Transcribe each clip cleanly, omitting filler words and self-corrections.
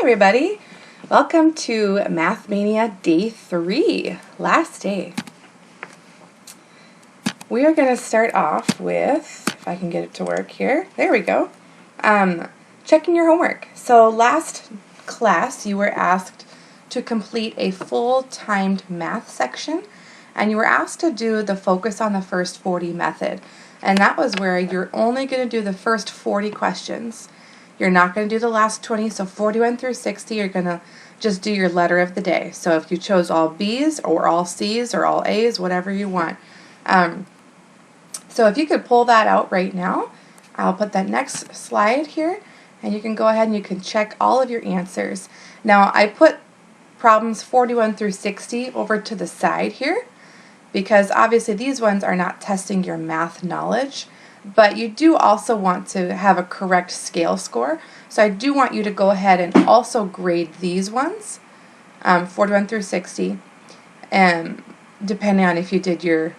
everybody, welcome to Math Mania Day 3, last day. We are going to start off with, if I can get it to work here, there we go, checking your homework. So last class you were asked to complete a full timed math section, and you were asked to do the focus on the first 40 method, and that was where you're only going to do the first 40 questions. You're not going to do the last 20, so 41 through 60, you're going to just do your letter of the day. So if you chose all B's or all C's or all A's, whatever you want. So if you could pull that out right now, I'll put that next slide here, and you can go ahead and you can check all of your answers. Now I put problems 41 through 60 over to the side here, because obviously these ones are not testing your math knowledge. But you do also want to have a correct scale score. So I do want you to go ahead and also grade these ones, 41 through 60, and depending on if you did your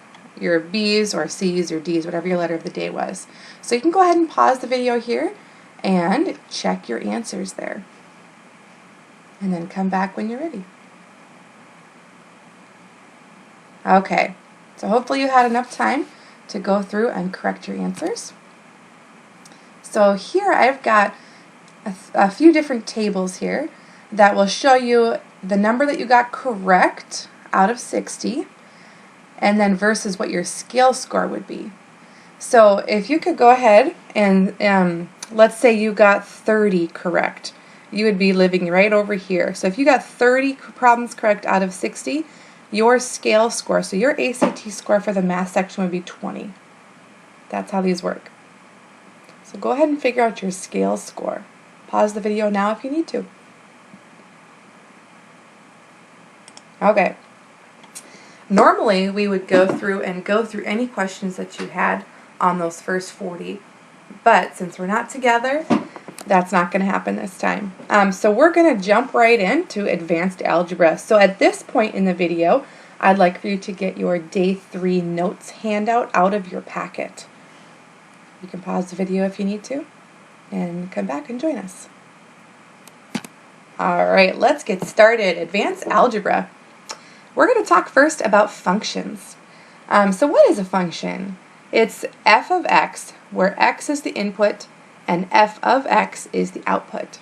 B's or C's or D's, whatever your letter of the day was. So you can go ahead and pause the video here and check your answers there. And then come back when you're ready. Okay, so hopefully you had enough time to go through and correct your answers. So here I've got a few different tables here that will show you the number that you got correct out of 60 and then versus what your scale score would be. So if you could go ahead and let's say you got 30 correct, you would be living right over here. So if you got 30 problems correct out of 60, your scale score, so your ACT score for the math section would be 20. That's how these work. So go ahead and figure out your scale score. Pause the video now if you need to. Okay. Normally we would go through any questions that you had on those first 40, but since we're not together, that's not going to happen this time. So we're going to jump right into advanced algebra. So at this point in the video, I'd like for you to get your Day 3 notes handout out of your packet. You can pause the video if you need to and come back and join us. Alright, let's get started. Advanced algebra. We're going to talk first about functions. So what is a function? It's f of x, where x is the input and f of x is the output.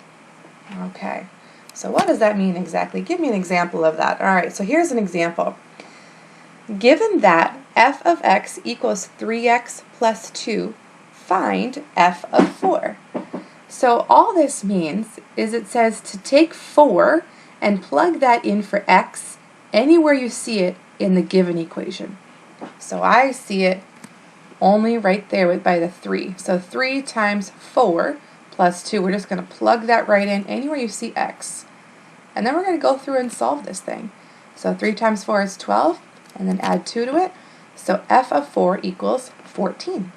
Okay, so what does that mean exactly? Give me an example of that. Alright, so here's an example. Given that f of x equals 3x plus 2, find f of 4. So all this means is it says to take 4 and plug that in for x anywhere you see it in the given equation. So I see it only right there by the 3. So 3 times 4 plus 2, we're just going to plug that right in anywhere you see x. And then we're going to go through and solve this thing. So 3 times 4 is 12, and then add 2 to it. So f of 4 equals 14.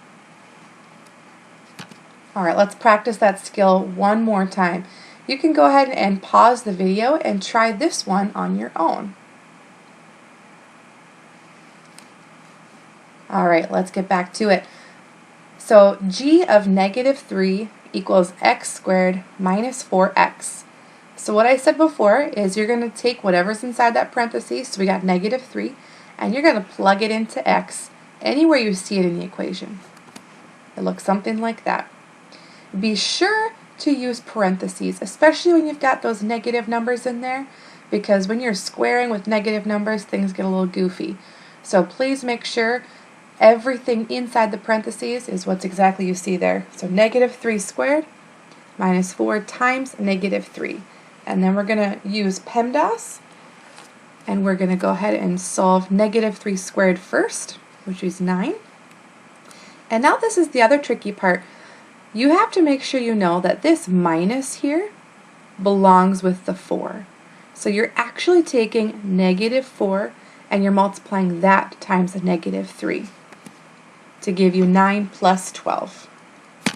Alright, let's practice that skill one more time. You can go ahead and pause the video and try this one on your own. Alright, let's get back to it. So g of negative 3 equals x squared minus 4x. So what I said before is you're going to take whatever's inside that parentheses, so we got negative 3, and you're going to plug it into x anywhere you see it in the equation. It looks something like that. Be sure to use parentheses, especially when you've got those negative numbers in there, because when you're squaring with negative numbers, things get a little goofy. So please make sure everything inside the parentheses is what's exactly you see there. So negative 3 squared minus 4 times negative 3. And then we're going to use PEMDAS, and we're going to go ahead and solve negative 3 squared first, which is 9. And now this is the other tricky part. You have to make sure you know that this minus here belongs with the 4. So you're actually taking negative 4 and you're multiplying that times the negative 3 to give you 9 plus 12.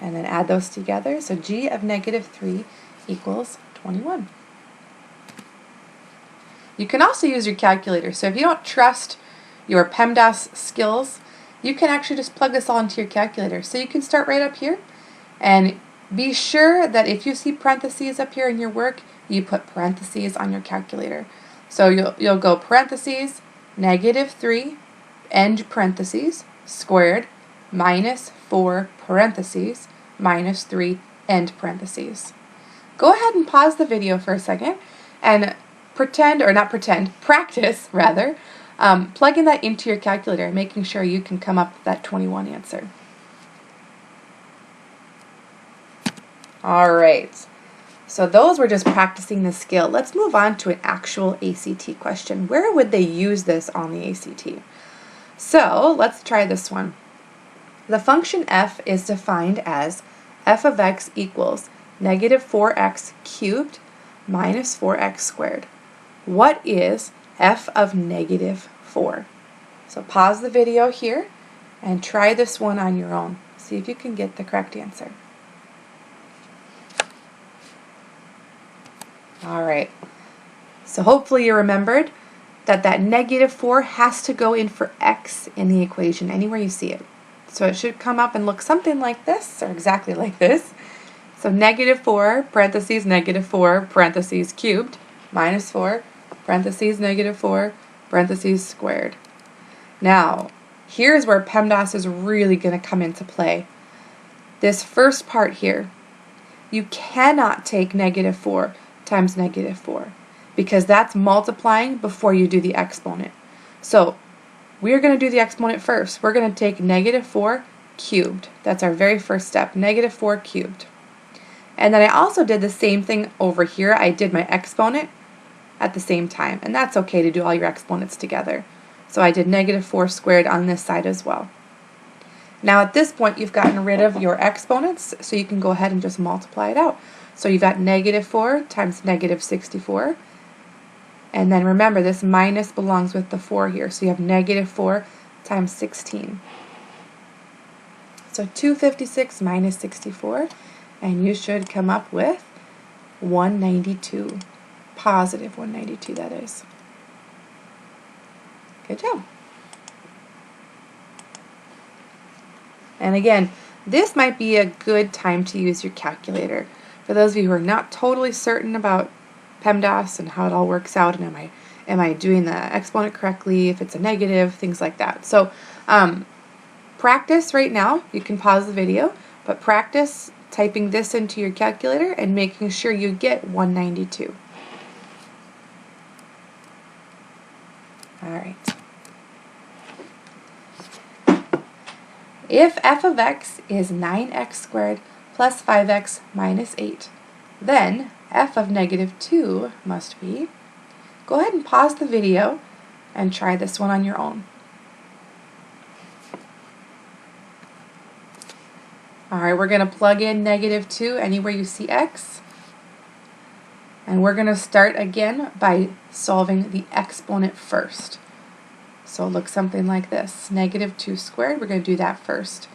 And then add those together. So g of negative 3 equals 21. You can also use your calculator. So if you don't trust your PEMDAS skills, you can actually just plug this all into your calculator. So you can start right up here and Be sure that if you see parentheses up here in your work, you put parentheses on your calculator. So you'll go parentheses, -3, end parentheses, squared, minus 4 parentheses, minus 3, end parentheses. Go ahead and pause the video for a second and practice rather, plugging that into your calculator and making sure you can come up with that 21 answer. All right, so those were just practicing the skill. Let's move on to an actual ACT question. Where would they use this on the ACT? So let's try this one. The function f is defined as f of x equals -4x cubed minus 4x squared. What is f of -4? So pause the video here and try this one on your own. See if you can get the correct answer. All right, so hopefully you remembered that -4 has to go in for x in the equation anywhere you see it. So it should come up and look something like this, or exactly like this. So -4, parentheses, -4, parentheses, cubed, minus 4, parentheses, -4, parentheses, squared. Now, here's where PEMDAS is really going to come into play. This first part here, you cannot take -4 times -4 because that's multiplying before you do the exponent. So we're going to do the exponent first. We're going to take -4 cubed. That's our very first step, -4 cubed. And then I also did the same thing over here. I did my exponent at the same time, and that's okay to do all your exponents together. So I did -4 squared on this side as well. Now at this point you've gotten rid of your exponents, so you can go ahead and just multiply it out. So you've got -4 times -64, and then remember this minus belongs with the 4 here, so you have -4 times 16. So 256 minus 64, and you should come up with 192. Positive 192, that is. Good job. And again, this might be a good time to use your calculator. For those of you who are not totally certain about PEMDAS and how it all works out, and am I doing the exponent correctly, if it's a negative, things like that. So practice right now. You can pause the video, but practice typing this into your calculator and making sure you get 192. All right. If f of x is 9x squared plus 5x minus 8, then f of -2 must be, go ahead and pause the video and try this one on your own. Alright, we're going to plug in -2 anywhere you see x, and we're going to start again by solving the exponent first. So it looks something like this, -2 squared. We're going to do that first.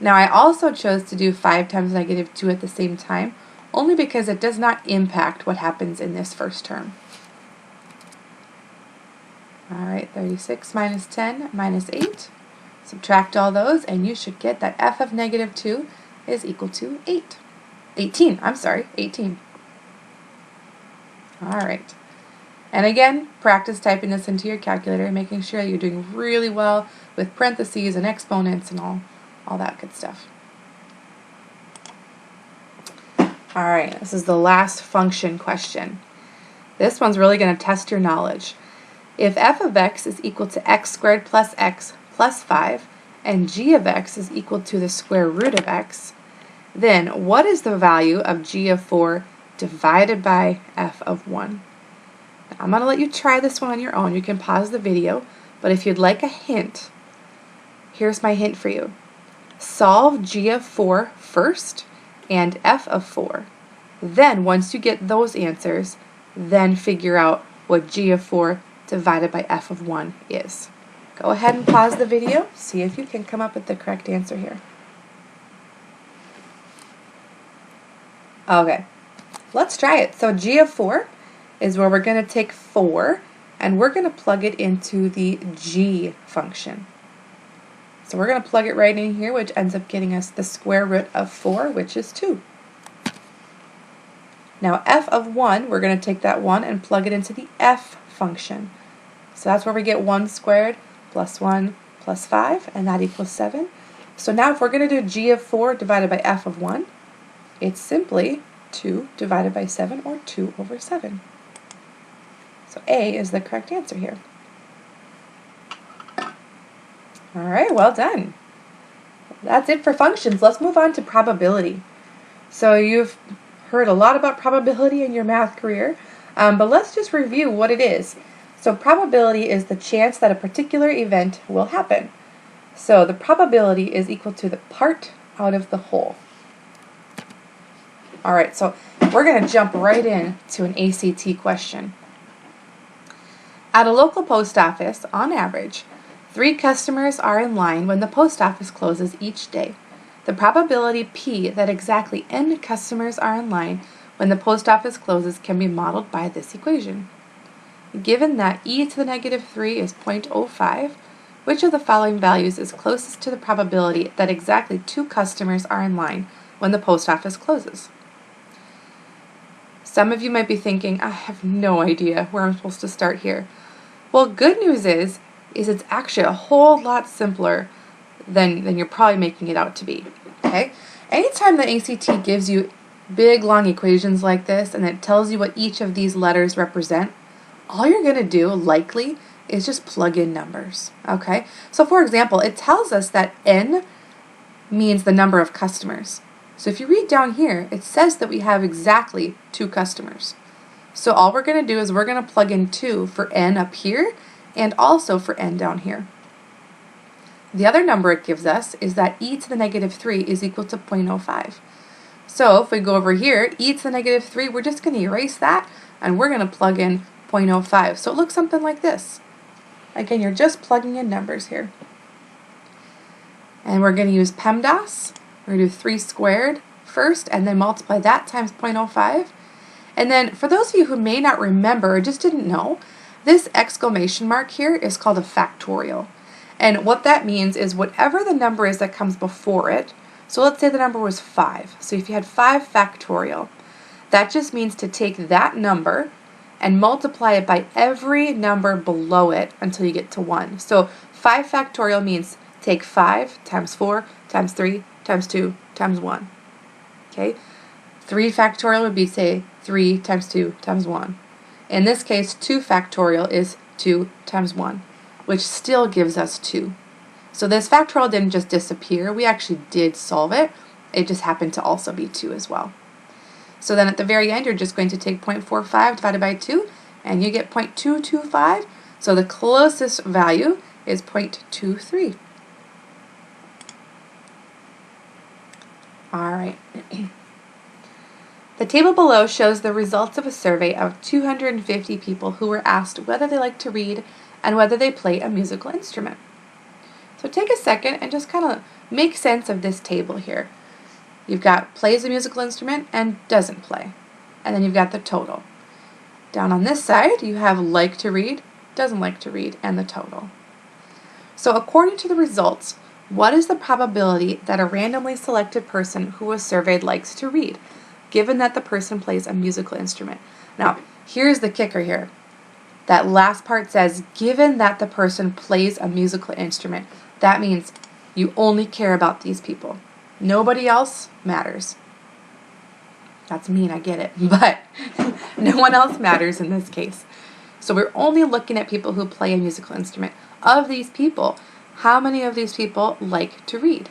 Now I also chose to do 5 times -2 at the same time, only because it does not impact what happens in this first term. Alright, 36 minus 10 minus 8. Subtract all those and you should get that f of -2 is equal to 18. I'm sorry, 18. Alright. And again, practice typing this into your calculator, making sure you're doing really well with parentheses and exponents and all that good stuff. Alright, this is the last function question. This one's really going to test your knowledge. If f of x is equal to x squared plus x plus 5, and g of x is equal to the square root of x, then what is the value of g of 4 divided by f of 1? Now, I'm going to let you try this one on your own. You can pause the video, but if you'd like a hint, here's my hint for you. Solve g of 4 first and f of 4. Then, once you get those answers, then figure out what g of 4 divided by f of 1 is. Go ahead and pause the video, see if you can come up with the correct answer here. Okay, let's try it. So g of 4 is where we're going to take 4 and we're going to plug it into the g function. So we're going to plug it right in here, which ends up getting us the square root of 4, which is 2. Now f of 1, we're going to take that 1 and plug it into the f function. So that's where we get 1 squared plus 1 plus 5, and that equals 7. So now if we're going to do g of 4 divided by f of 1, it's simply 2 divided by 7, or 2 over 7. So A is the correct answer here. All right, well done. That's it for functions. Let's move on to probability. So you've heard a lot about probability in your math career, but let's just review what it is. So probability is the chance that a particular event will happen. So the probability is equal to the part out of the whole. All right, so we're going to jump right in to an ACT question. At a local post office, on average, 3 customers are in line when the post office closes each day. The probability P that exactly n customers are in line when the post office closes can be modeled by this equation. Given that e to the negative 3 is 0.05, which of the following values is closest to the probability that exactly 2 customers are in line when the post office closes? Some of you might be thinking, I have no idea where I'm supposed to start here. Well, good news is it's actually a whole lot simpler than you're probably making it out to be. Okay? Anytime the ACT gives you big, long equations like this and it tells you what each of these letters represent, all you're going to do, likely, is just plug in numbers. Okay? So, for example, it tells us that n means the number of customers. So if you read down here, it says that we have exactly 2 customers. So all we're going to do is we're going to plug in 2 for n up here and also for n down here. The other number it gives us is that e to the negative 3 is equal to 0.05. So if we go over here, e to the negative 3, we're just going to erase that and we're going to plug in 0.05. So it looks something like this. Again, you're just plugging in numbers here. And we're going to use PEMDAS. We're going to do 3 squared first and then multiply that times 0.05. And then for those of you who may not remember or just didn't know, this exclamation mark here is called a factorial. And what that means is whatever the number is that comes before it, so let's say the number was 5. So if you had 5 factorial, that just means to take that number and multiply it by every number below it until you get to 1. So 5 factorial means take 5 times 4 times 3 times 2 times 1. Okay? 3 factorial would be, say, 3 times 2 times 1. In this case, 2 factorial is 2 times 1, which still gives us 2. So this factorial didn't just disappear. We actually did solve it. It just happened to also be 2 as well. So then at the very end, you're just going to take 0.45 divided by 2, and you get 0.225. So the closest value is 0.23. All right. The table below shows the results of a survey of 250 people who were asked whether they like to read and whether they play a musical instrument. So take a second and just kind of make sense of this table here. You've got plays a musical instrument and doesn't play. And then you've got the total. Down on this side, you have like to read, doesn't like to read, and the total. So according to the results, what is the probability that a randomly selected person who was surveyed likes to read, given that the person plays a musical instrument? Now, here's the kicker here. That last part says, given that the person plays a musical instrument. That means you only care about these people. Nobody else matters. That's mean, I get it, but no one else matters in this case. So we're only looking at people who play a musical instrument. Of these people, how many of these people like to read?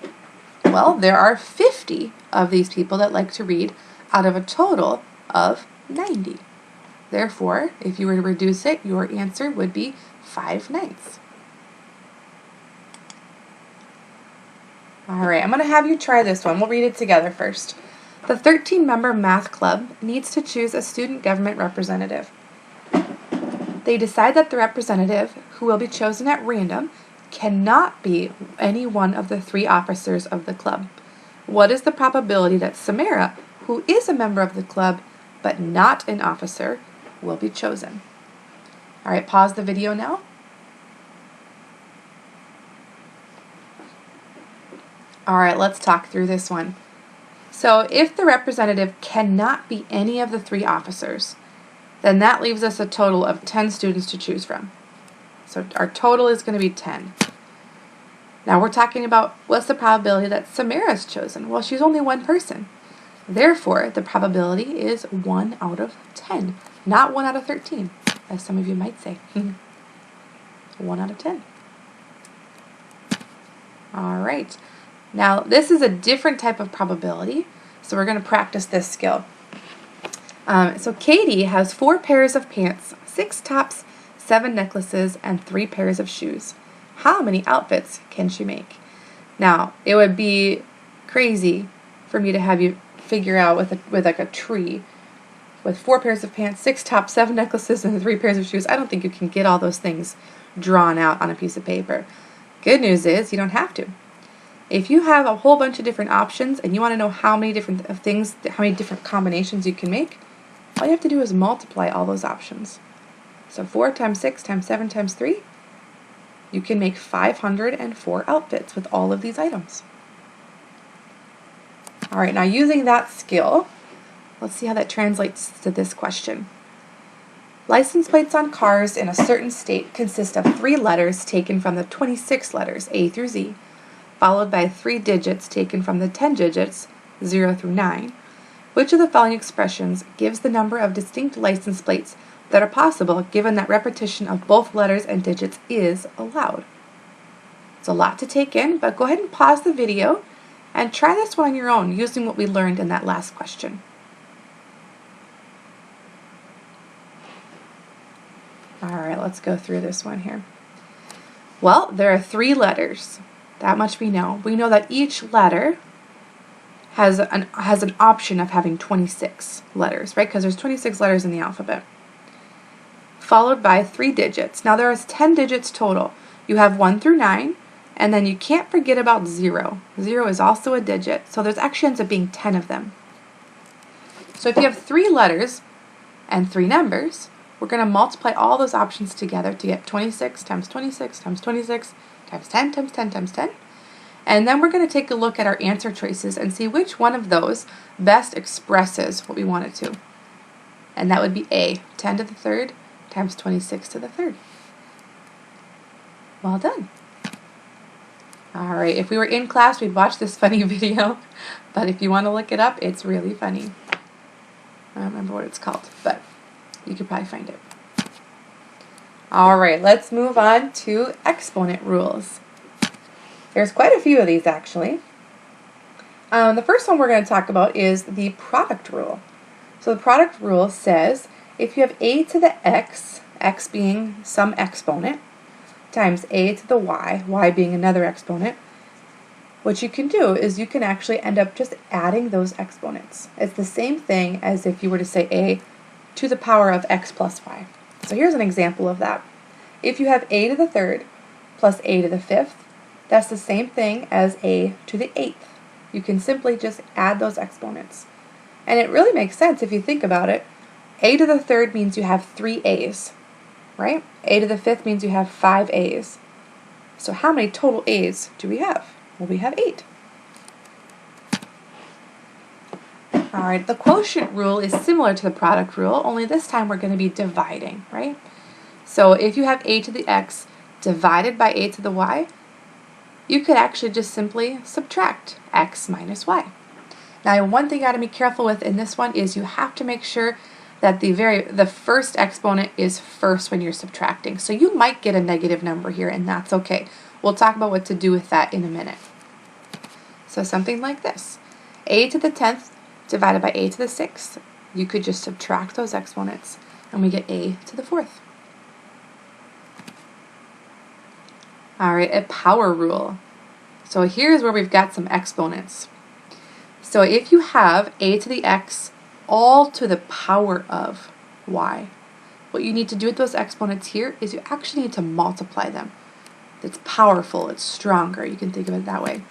Well, there are 50 of these people that like to read out of a total of 90. Therefore, if you were to reduce it, your answer would be 5/9. All right, I'm going to have you try this one. We'll read it together first. The 13-member math club needs to choose a student government representative. They decide that the representative, who will be chosen at random, cannot be any one of the 3 officers of the club. What is the probability that Samara, who is a member of the club but not an officer, will be chosen? All right, pause the video now. All right, let's talk through this one. So if the representative cannot be any of the 3 officers, then that leaves us a total of 10 students to choose from. So our total is going to be 10. Now we're talking about what's the probability that Samara is chosen? Well, she's only one person. Therefore, the probability is 1 out of 10, not 1 out of 13, as some of you might say. 1 out of 10. All right. Now, this is a different type of probability, so we're going to practice this skill. So Katie has 4 pairs of pants, 6 tops, 7 necklaces, and 3 pairs of shoes. How many outfits can she make? Now, it would be crazy for me to have you figure out with like a tree with 4 pairs of pants, 6 tops, 7 necklaces, and 3 pairs of shoes. I don't think you can get all those things drawn out on a piece of paper. Good news is you don't have to. If you have a whole bunch of different options and you want to know how many different things, how many different combinations you can make, all you have to do is multiply all those options. So 4 times 6 times 7 times 3, you can make 504 outfits with all of these items. All right, now using that skill, let's see how that translates to this question. License plates on cars in a certain state consist of 3 letters taken from the 26 letters A through Z, followed by 3 digits taken from the 10 digits 0 through 9. Which of the following expressions gives the number of distinct license plates that are possible given that repetition of both letters and digits is allowed? It's a lot to take in, but go ahead and pause the video and try this one on your own using what we learned in that last question. All right, let's go through this one here. Well, there are 3 letters. That much we know. We know that each letter has an option of having 26 letters, right? Because there's 26 letters in the alphabet. Followed by 3 digits. Now there is 10 digits total. You have 1 through 9, and then you can't forget about 0. 0 is also a digit, so there's actually ends up being 10 of them. So if you have 3 letters and 3 numbers, we're going to multiply all those options together to get 26 times 26 times 26 times 10 times 10 times 10. And then we're going to take a look at our answer choices and see which one of those best expresses what we want it to. And that would be A, 10 to the 3rd times 26 to the 3rd. Well done. All right, if we were in class, we'd watch this funny video, but if you want to look it up, it's really funny. I don't remember what it's called, but you could probably find it. All right, let's move on to exponent rules. There's quite a few of these, actually. The first one we're going to talk about is the product rule. So the product rule says if you have a to the x, x being some exponent, times a to the y, y being another exponent, what you can do is you can actually end up just adding those exponents. It's the same thing as if you were to say a to the power of x plus y. So here's an example of that. If you have a to the 3rd plus a to the 5th, that's the same thing as a to the 8th. You can simply just add those exponents. And it really makes sense if you think about it. A to the 3rd means you have 3 a's, right? A to the 5th means you have 5 a's. So how many total a's do we have? Well, we have 8. All right, the quotient rule is similar to the product rule, only this time we're going to be dividing, right? So if you have a to the x divided by a to the y, you could actually just simply subtract x minus y. Now, one thing you got to be careful with in this one is you have to make sure that the first exponent is first when you're subtracting. So you might get a negative number here, and that's okay. We'll talk about what to do with that in a minute. So something like this. A to the 10th divided by a to the 6th. You could just subtract those exponents, and we get a to the 4th. All right, a power rule. So here's where we've got some exponents. So if you have a to the x all to the power of y, what you need to do with those exponents here is you actually need to multiply them. It's powerful, it's stronger. You can think of it that way.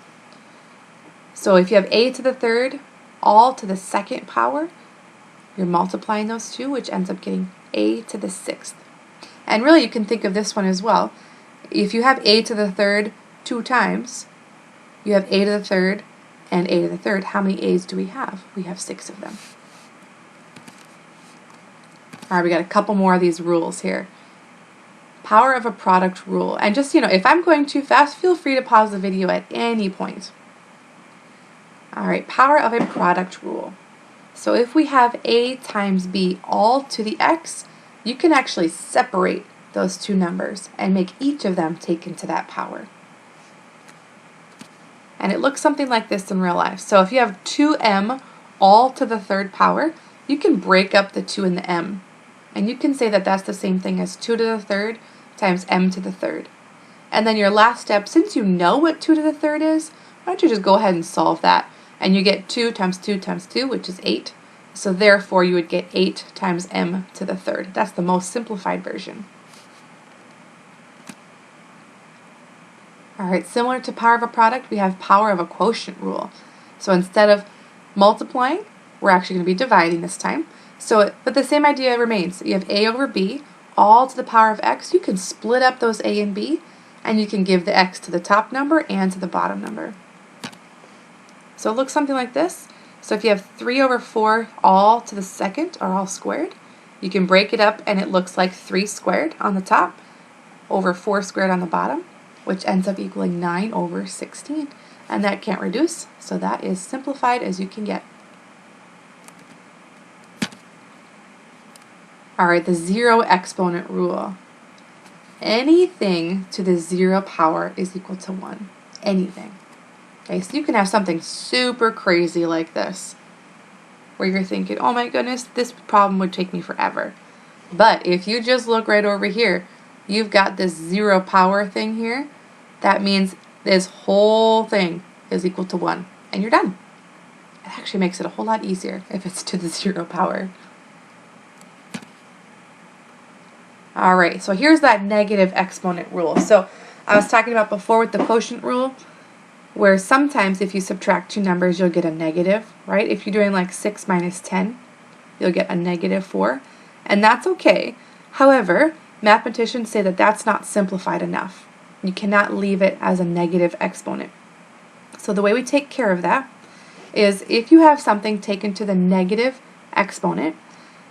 So if you have a to the 3rd all to the 2nd power, you're multiplying those two, which ends up getting a to the 6th. And really you can think of this one as well. If you have a to the 3rd 2 times, you have a to the 3rd and a to the third. How many a's do we have? We have 6 of them. All right, we got a couple more of these rules here. Power of a product rule. And just, if I'm going too fast, feel free to pause the video at any point. All right, power of a product rule. So if we have a times b all to the x, you can actually separate those two numbers and make each of them taken to that power. And it looks something like this in real life. So if you have 2m all to the third power, you can break up the 2 and the m. And you can say that that's the same thing as 2 to the third times m to the third. And then your last step, since you know what 2 to the third is, why don't you just go ahead and solve that? And you get 2 times 2 times 2, which is 8. So therefore, you would get 8 times m to the third. That's the most simplified version. All right, similar to power of a product, we have power of a quotient rule. So instead of multiplying, we're actually going to be dividing this time. But the same idea remains. You have a over b, all to the power of x. You can split up those a and b, and you can give the x to the top number and to the bottom number. So it looks something like this. So if you have 3 over 4 all to the second, or all squared, you can break it up and it looks like 3 squared on the top over 4 squared on the bottom, which ends up equaling 9 over 16. And that can't reduce, so that is simplified as you can get. All right, the zero exponent rule. Anything to the 0 power is equal to 1. Anything. Okay, so you can have something super crazy like this, where you're thinking, oh my goodness, this problem would take me forever. But if you just look right over here, you've got this 0 power thing here. That means this whole thing is equal to 1, and you're done. It actually makes it a whole lot easier if it's to the 0 power. All right, so here's that negative exponent rule. So I was talking about before with the quotient rule, where sometimes if you subtract two numbers, you'll get a negative, right? If you're doing like 6 minus 10, you'll get a negative 4, and that's okay. However, mathematicians say that that's not simplified enough. You cannot leave it as a negative exponent. So the way we take care of that is if you have something taken to the negative exponent,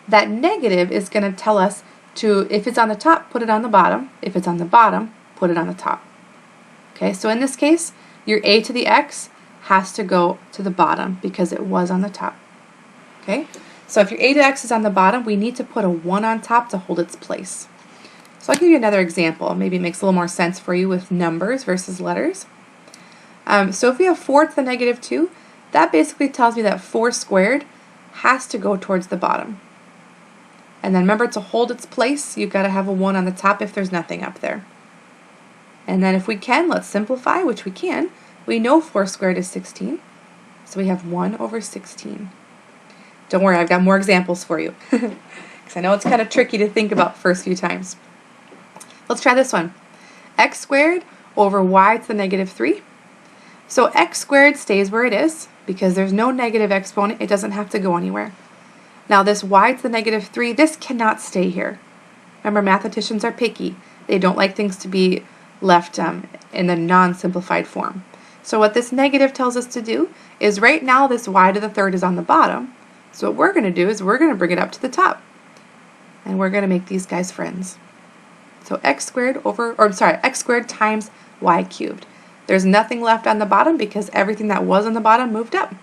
that negative is going to tell us to, if it's on the top, put it on the bottom. If it's on the bottom, put it on the top. Okay, so in this case, your a to the x has to go to the bottom because it was on the top. Okay, so if your a to x is on the bottom, we need to put a 1 on top to hold its place. So I'll give you another example. Maybe it makes a little more sense for you with numbers versus letters. So if we have 4 to the negative 2, that basically tells me that 4 squared has to go towards the bottom. And then remember, to hold its place, you've got to have a 1 on the top if there's nothing up there. And then if we can, let's simplify, which we can. We know 4 squared is 16, so we have 1 over 16. Don't worry, I've got more examples for you, because I know it's kind of tricky to think about the first few times. Let's try this one. X squared over y to the negative 3. So x squared stays where it is, because there's no negative exponent. It doesn't have to go anywhere. Now this y to the negative 3, this cannot stay here. Remember, mathematicians are picky. They don't like things to be left in the non-simplified form. So what this negative tells us to do is right now this y to the third is on the bottom. So what we're going to do is we're going to bring it up to the top. And we're going to make these guys friends. So x squared x squared times y cubed. There's nothing left on the bottom because everything that was on the bottom moved up.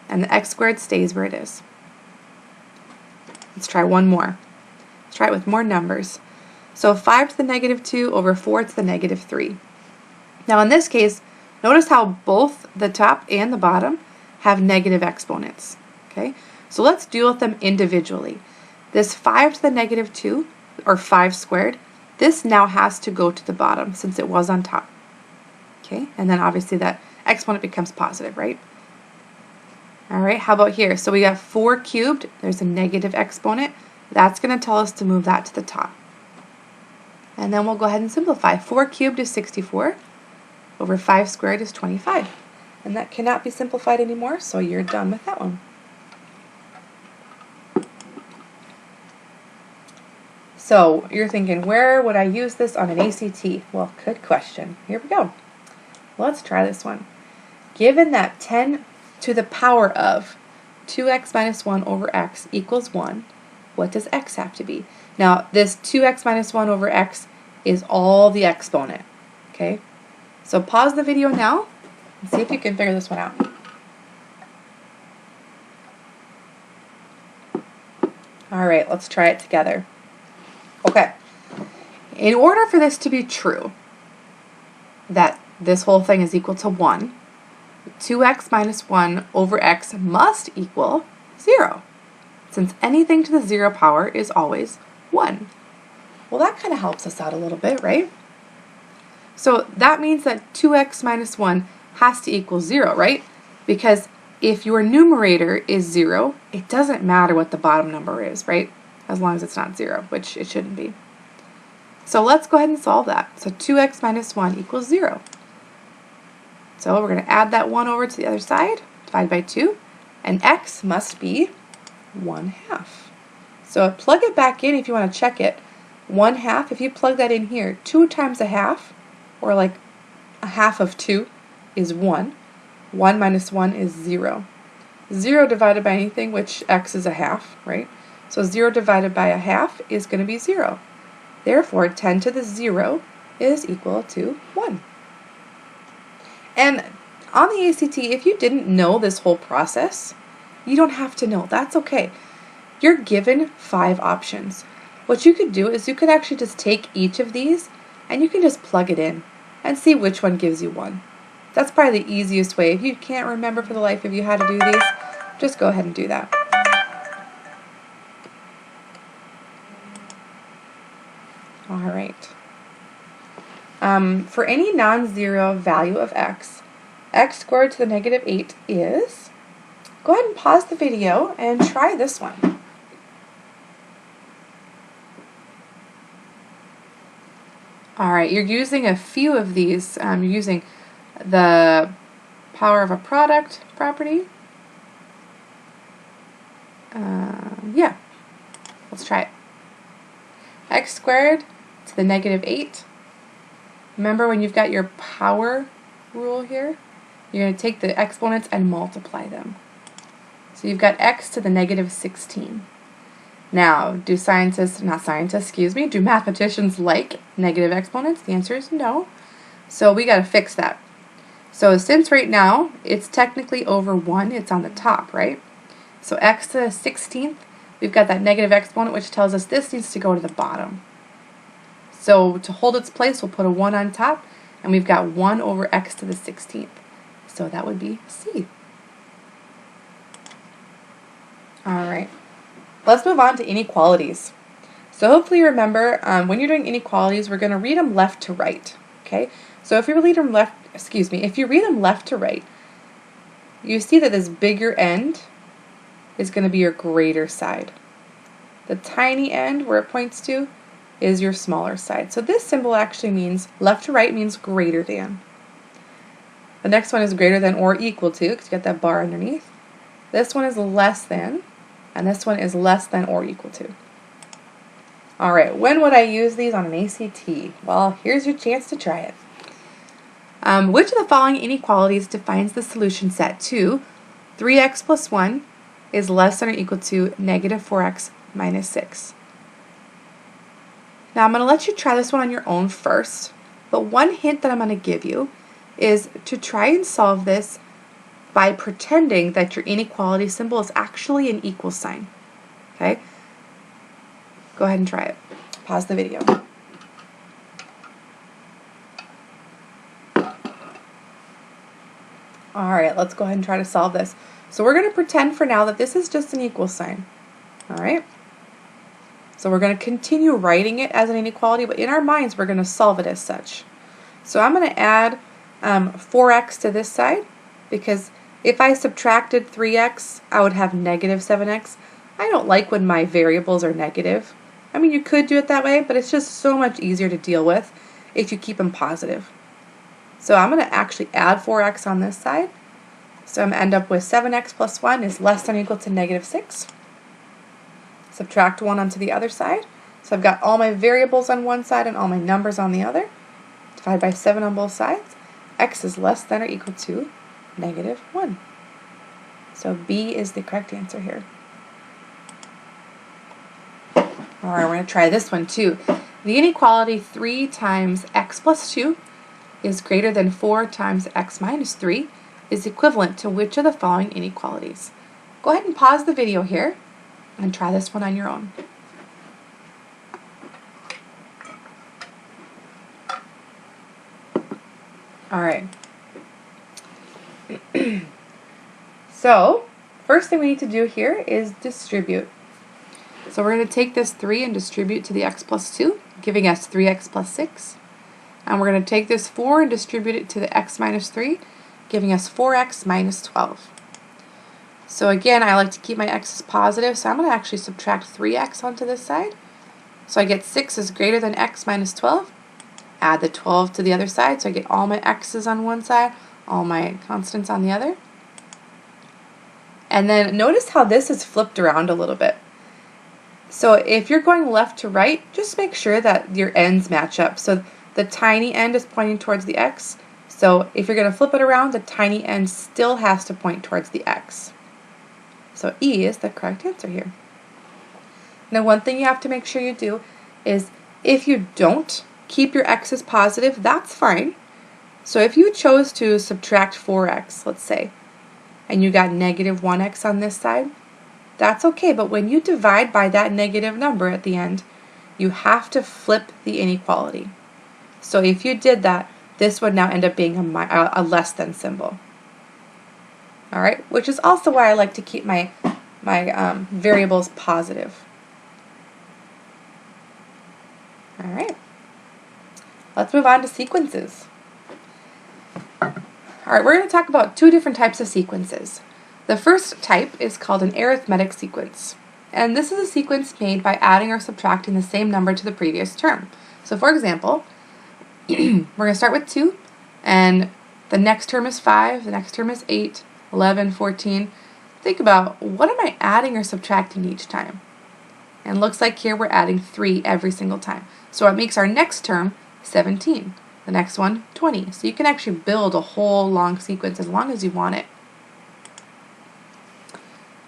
And the x squared stays where it is. Let's try one more. Let's try it with more numbers. So 5 to the negative 2 over 4 to the negative 3. Now in this case, notice how both the top and the bottom have negative exponents. Okay, so let's deal with them individually. This 5 to the negative 2, or 5 squared, this now has to go to the bottom since it was on top. Okay, and then obviously that exponent becomes positive, right? All right, how about here? So we got 4 cubed, there's a negative exponent. That's going to tell us to move that to the top. And then we'll go ahead and simplify. 4 cubed is 64, over 5 squared is 25. And that cannot be simplified anymore, so you're done with that one. So you're thinking, where would I use this on an ACT? Well, good question. Here we go. Let's try this one. Given that 10 to the power of 2x minus 1 over x equals 1, what does x have to be? Now, this 2x minus 1 over x is all the exponent, okay? So pause the video now and see if you can figure this one out. All right, let's try it together. Okay, in order for this to be true, that this whole thing is equal to 1, 2x minus 1 over x must equal 0, since anything to the 0 power is always 1. Well, that kind of helps us out a little bit, right? So that means that 2x minus 1 has to equal 0, right? Because if your numerator is 0, it doesn't matter what the bottom number is, right? As long as it's not 0, which it shouldn't be. So let's go ahead and solve that. So 2x minus 1 equals 0. So we're going to add that 1 over to the other side, divide by 2, and x must be 1/2. So plug it back in if you want to check it. 1/2, if you plug that in here, 2 times 1/2, or like 1/2 of 2, is 1. 1 minus 1 is 0. 0 divided by anything, which x is 1/2, right? So 0 divided by 1/2 is going to be 0. Therefore, 10 to the 0 is equal to 1. And on the ACT, if you didn't know this whole process, you don't have to know. That's okay. You're given 5 options. What you could do is you could actually just take each of these and you can just plug it in and see which one gives you 1. That's probably the easiest way. If you can't remember for the life of you how to do these, just go ahead and do that. All right. For any non-zero value of x, x squared to the negative 8 is, go ahead and pause the video and try this one. All right, you're using a few of these. You're using the power of a product property. Yeah, let's try it. X squared to the negative 8. Remember when you've got your power rule here, you're going to take the exponents and multiply them. So you've got x to the negative 16. Now, do mathematicians like negative exponents? The answer is no. So we got to fix that. So since right now it's technically over 1, it's on the top, right? So x to the 16th, we've got that negative exponent, which tells us this needs to go to the bottom. So to hold its place, we'll put a 1 on top, and we've got 1 over x to the 16th. So that would be C. All right. Let's move on to inequalities. So hopefully you remember, when you're doing inequalities, we're going to read them left to right. Okay? So if you read them left to right, you see that this bigger end is going to be your greater side. The tiny end, where it points to, is your smaller side. So this symbol actually means, left to right means greater than. The next one is greater than or equal to, because you got that bar underneath. This one is less than, and this one is less than or equal to. All right, when would I use these on an ACT? Well, here's your chance to try it. Which of the following inequalities defines the solution set to 3x plus 1 is less than or equal to negative 4x minus 6? Now I'm going to let you try this one on your own first, but one hint that I'm going to give you is to try and solve this by pretending that your inequality symbol is actually an equal sign. Okay? Go ahead and try it. Pause the video. Alright, let's go ahead and try to solve this. So we're going to pretend for now that this is just an equal sign. Alright? So we're going to continue writing it as an inequality, but in our minds we're going to solve it as such. So I'm going to add 4x to this side, because if I subtracted 3x, I would have negative 7x. I don't like when my variables are negative. I mean, you could do it that way, but it's just so much easier to deal with if you keep them positive. So I'm going to actually add 4x on this side. So I'm going to end up with 7x plus 1 is less than or equal to negative 6. Subtract 1 onto the other side. So I've got all my variables on one side and all my numbers on the other. Divide by 7 on both sides. X is less than or equal to negative 1. So B is the correct answer here. All right, we're going to try this one too. The inequality 3 times x plus 2 is greater than 4 times x minus 3 is equivalent to which of the following inequalities? Go ahead and pause the video here and try this one on your own. All right. So, first thing we need to do here is distribute. So we're going to take this 3 and distribute to the x plus 2, giving us 3x plus 6. And we're going to take this 4 and distribute it to the x minus 3, giving us 4x minus 12. So again, I like to keep my x's positive, so I'm going to actually subtract 3x onto this side. So I get 6 is greater than x minus 12. Add the 12 to the other side, so I get all my x's on one side, all my constants on the other. And then notice how this is flipped around a little bit. So if you're going left to right, just make sure that your ends match up. So the tiny end is pointing towards the x. So if you're going to flip it around, the tiny end still has to point towards the x. So E is the correct answer here. Now one thing you have to make sure you do is if you don't keep your x's positive, that's fine. So if you chose to subtract 4x, let's say, and you got negative 1x on this side, that's okay, but when you divide by that negative number at the end, you have to flip the inequality. So if you did that, this would now end up being a less than symbol. All right, which is also why I like to keep my variables positive. All right, let's move on to sequences. All right, we're going to talk about 2 different types of sequences. The first type is called an arithmetic sequence. And this is a sequence made by adding or subtracting the same number to the previous term. So for example, we're going to start with 2, and the next term is 5, the next term is 8, 11, 14. Think about, what am I adding or subtracting each time? And it looks like here we're adding 3 every single time. So it makes our next term 17. The next one, 20. So you can actually build a whole long sequence as long as you want it.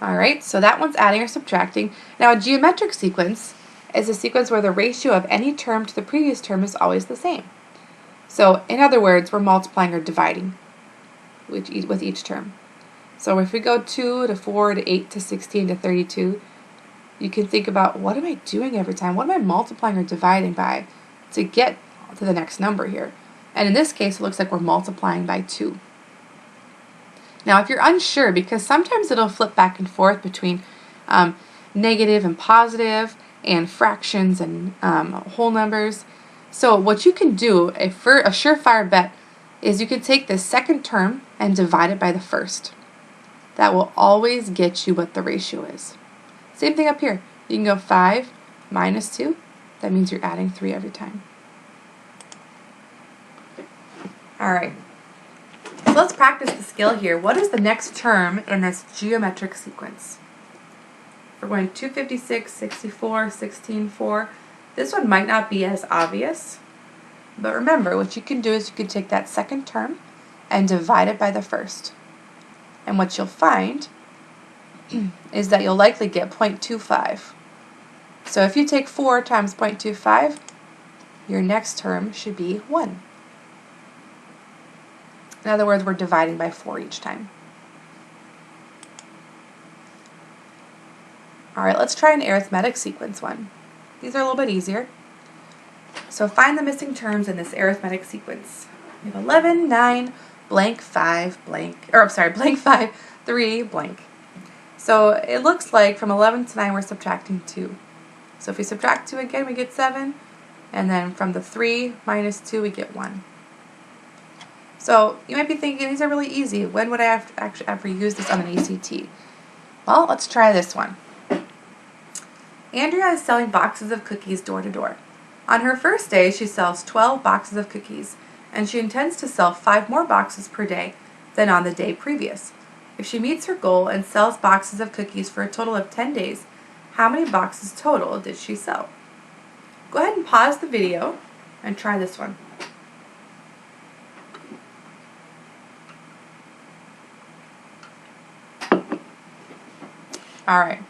Alright, so that one's adding or subtracting. Now a geometric sequence is a sequence where the ratio of any term to the previous term is always the same. So in other words, we're multiplying or dividing with each term. So if we go 2 to 4 to 8 to 16 to 32, you can think about, what am I doing every time? What am I multiplying or dividing by to get to the next number here? And in this case, it looks like we're multiplying by 2. Now, if you're unsure, because sometimes it'll flip back and forth between negative and positive and fractions and whole numbers. So what you can do, a surefire bet, is you can take the second term and divide it by the first. That will always get you what the ratio is. Same thing up here. You can go 5 minus 2. That means you're adding 3 every time. All right. So let's practice the skill here. What is the next term in this geometric sequence? We're going 256, 64, 16, 4. This one might not be as obvious, but remember, what you can do is you can take that second term and divide it by the first. And what you'll find is that you'll likely get 0.25. So if you take 4 times 0.25, your next term should be 1. In other words, we're dividing by 4 each time. All right, let's try an arithmetic sequence one. These are a little bit easier. So find the missing terms in this arithmetic sequence. We have 11, 9, blank 5, blank, or I'm sorry, blank 5, 3, blank. So it looks like from 11 to 9 we're subtracting 2. So if we subtract 2 again, we get 7, and then from the 3 minus 2 we get 1. So you might be thinking, these are really easy. When would I have to actually ever use this on an ACT? Well, let's try this one. Andrea is selling boxes of cookies door to door. On her first day, she sells 12 boxes of cookies, and she intends to sell 5 more boxes per day than on the day previous. If she meets her goal and sells boxes of cookies for a total of 10 days, how many boxes total did she sell? Go ahead and pause the video and try this one. Alright.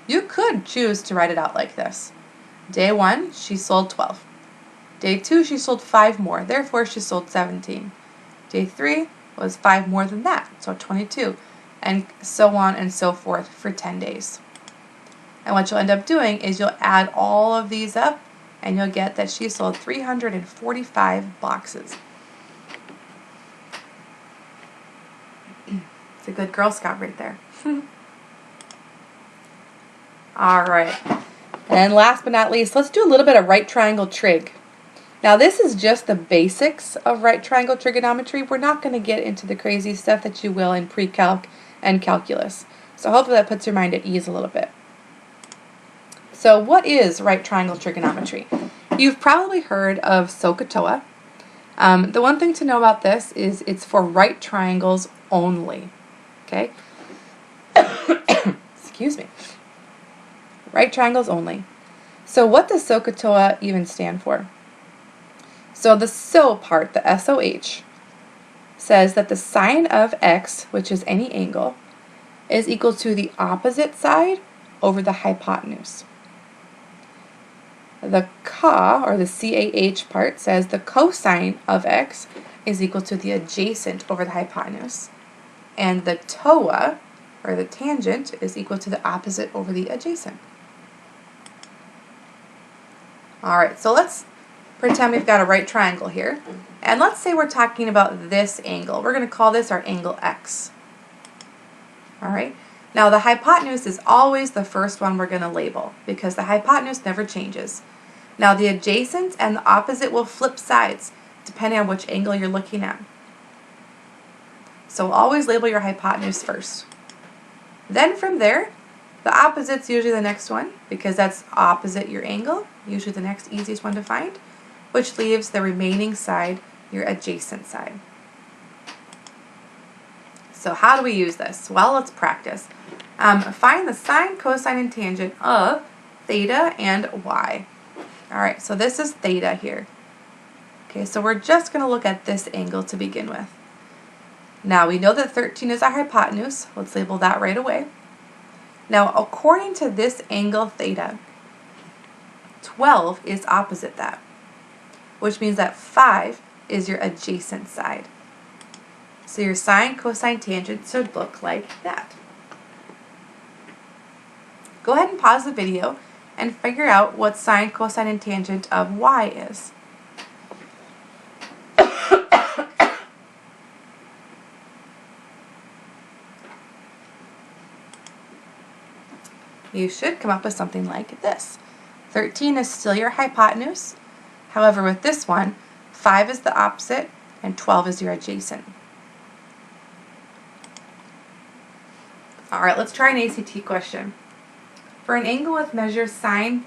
You could choose to write it out like this. Day 1, she sold 12. Day 2, she sold 5 more, therefore she sold 17. Day 3 was 5 more than that, so 22. And so on and so forth for 10 days. And what you'll end up doing is you'll add all of these up and you'll get that she sold 345 boxes. It's a good Girl Scout right there. Alright. And last but not least, let's do a little bit of right triangle trig. Now this is just the basics of right triangle trigonometry. We're not going to get into the crazy stuff that you will in pre-calc and calculus. So hopefully that puts your mind at ease a little bit. So what is right triangle trigonometry? You've probably heard of SOHCAHTOA. The one thing to know about this is it's for right triangles only. Okay? Excuse me. Right triangles only. So what does SOHCAHTOA even stand for? So the SO part, the SOH, says that the sine of x, which is any angle, is equal to the opposite side over the hypotenuse. The CA, or the CAH part, says the cosine of x is equal to the adjacent over the hypotenuse. And the TOA, or the tangent, is equal to the opposite over the adjacent. Alright, so let's pretend we've got a right triangle here. And let's say we're talking about this angle. We're going to call this our angle x. Alright, now the hypotenuse is always the first one we're going to label because the hypotenuse never changes. Now the adjacent and the opposite will flip sides depending on which angle you're looking at. So always label your hypotenuse first. Then from there, the opposite's usually the next one because that's opposite your angle, usually the next easiest one to find, which leaves the remaining side your adjacent side. So how do we use this? Well, let's practice. Find the sine, cosine, and tangent of theta and y. Alright, so this is theta here. Okay, so we're just going to look at this angle to begin with. Now we know that 13 is our hypotenuse. Let's label that right away. Now according to this angle theta, 12 is opposite that, which means that 5 is your adjacent side. So your sine, cosine, tangent should look like that. Go ahead and pause the video and figure out what sine, cosine, and tangent of y is. You should come up with something like this. 13 is still your hypotenuse. However, with this one, 5 is the opposite and 12 is your adjacent. Alright, let's try an ACT question. For an angle with measure sine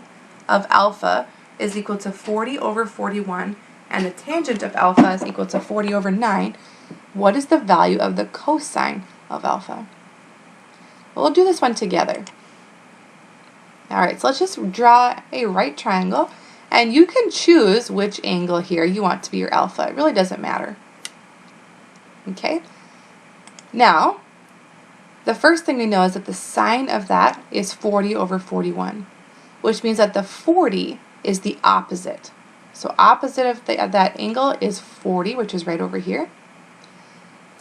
of alpha is equal to 40 over 41 and the tangent of alpha is equal to 40 over 9, what is the value of the cosine of alpha? Well, we'll do this one together. Alright, so let's just draw a right triangle, and you can choose which angle here you want to be your alpha. It really doesn't matter. Okay? Now, the first thing we know is that the sine of that is 40 over 41, which means that the 40 is the opposite. So opposite of that angle is 40, which is right over here.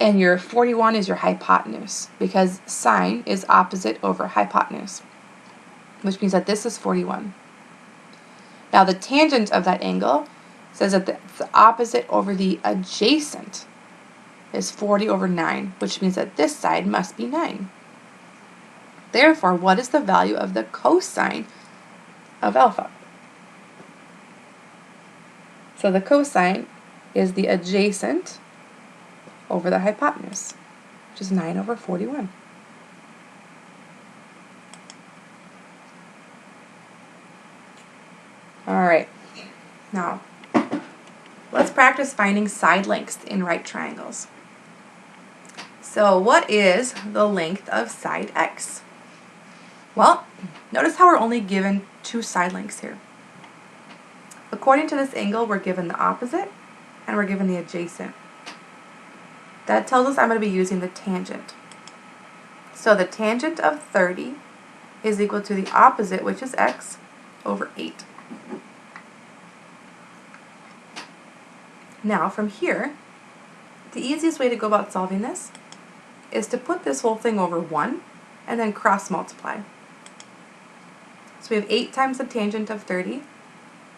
And your 41 is your hypotenuse, because sine is opposite over hypotenuse, which means that this is 41. Now the tangent of that angle says that the opposite over the adjacent is 40 over 9, which means that this side must be 9. Therefore, what is the value of the cosine of alpha? So the cosine is the adjacent over the hypotenuse, which is 9 over 41. Alright, now let's practice finding side lengths in right triangles. So what is the length of side x? Well, notice how we're only given 2 side lengths here. According to this angle, we're given the opposite and we're given the adjacent. That tells us I'm going to be using the tangent. So the tangent of 30 is equal to the opposite, which is x, over 8. Now from here, the easiest way to go about solving this is to put this whole thing over 1 and then cross multiply. So we have 8 times the tangent of 30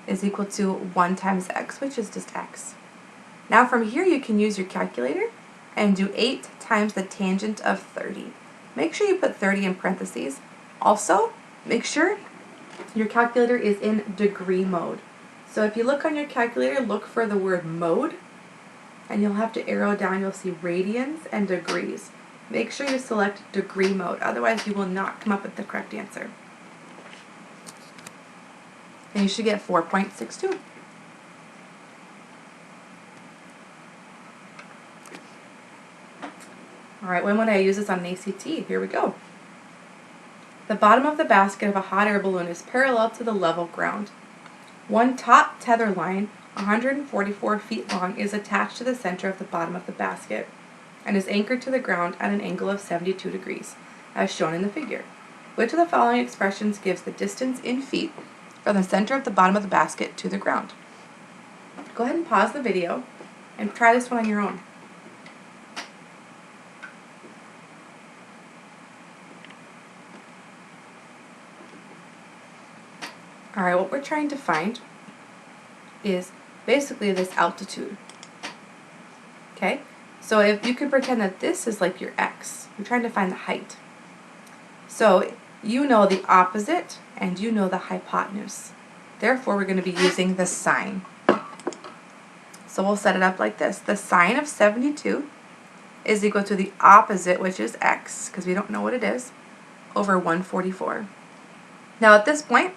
is equal to 1 times x, which is just x. Now from here you can use your calculator and do 8 times the tangent of 30. Make sure you put 30 in parentheses. Also, make sure your calculator is in degree mode. So if you look on your calculator, look for the word mode, and you'll have to arrow down, you'll see radians and degrees. Make sure you select degree mode, otherwise you will not come up with the correct answer. And you should get 4.62. Alright, when would I use this on an ACT? Here we go. The bottom of the basket of a hot air balloon is parallel to the level ground. One taut tether line, 144 feet long, is attached to the center of the bottom of the basket and is anchored to the ground at an angle of 72 degrees, as shown in the figure. Which of the following expressions gives the distance in feet from the center of the bottom of the basket to the ground? Go ahead and pause the video and try this one on your own. Alright, what we're trying to find is basically this altitude. Okay? So if you could pretend that this is like your x, you're trying to find the height. So you know the opposite and you know the hypotenuse. Therefore, we're going to be using the sine. So we'll set it up like this. The sine of 72 is equal to the opposite, which is x, because we don't know what it is, over 144. Now at this point,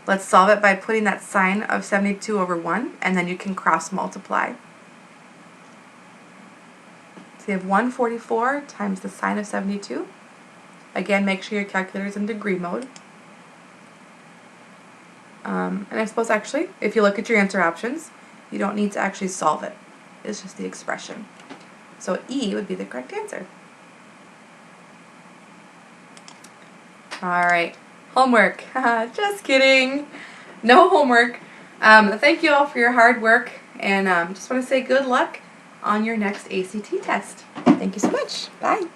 let's solve it by putting that sine of 72 over 1, and then you can cross multiply. So you have 144 times the sine of 72. Again, make sure your calculator is in degree mode. And I suppose actually, if you look at your answer options, you don't need to actually solve it. It's just the expression. So E would be the correct answer. Alright, homework. Just kidding. No homework. Thank you all for your hard work, and just want to say good luck on your next ACT test. Thank you so much. Bye.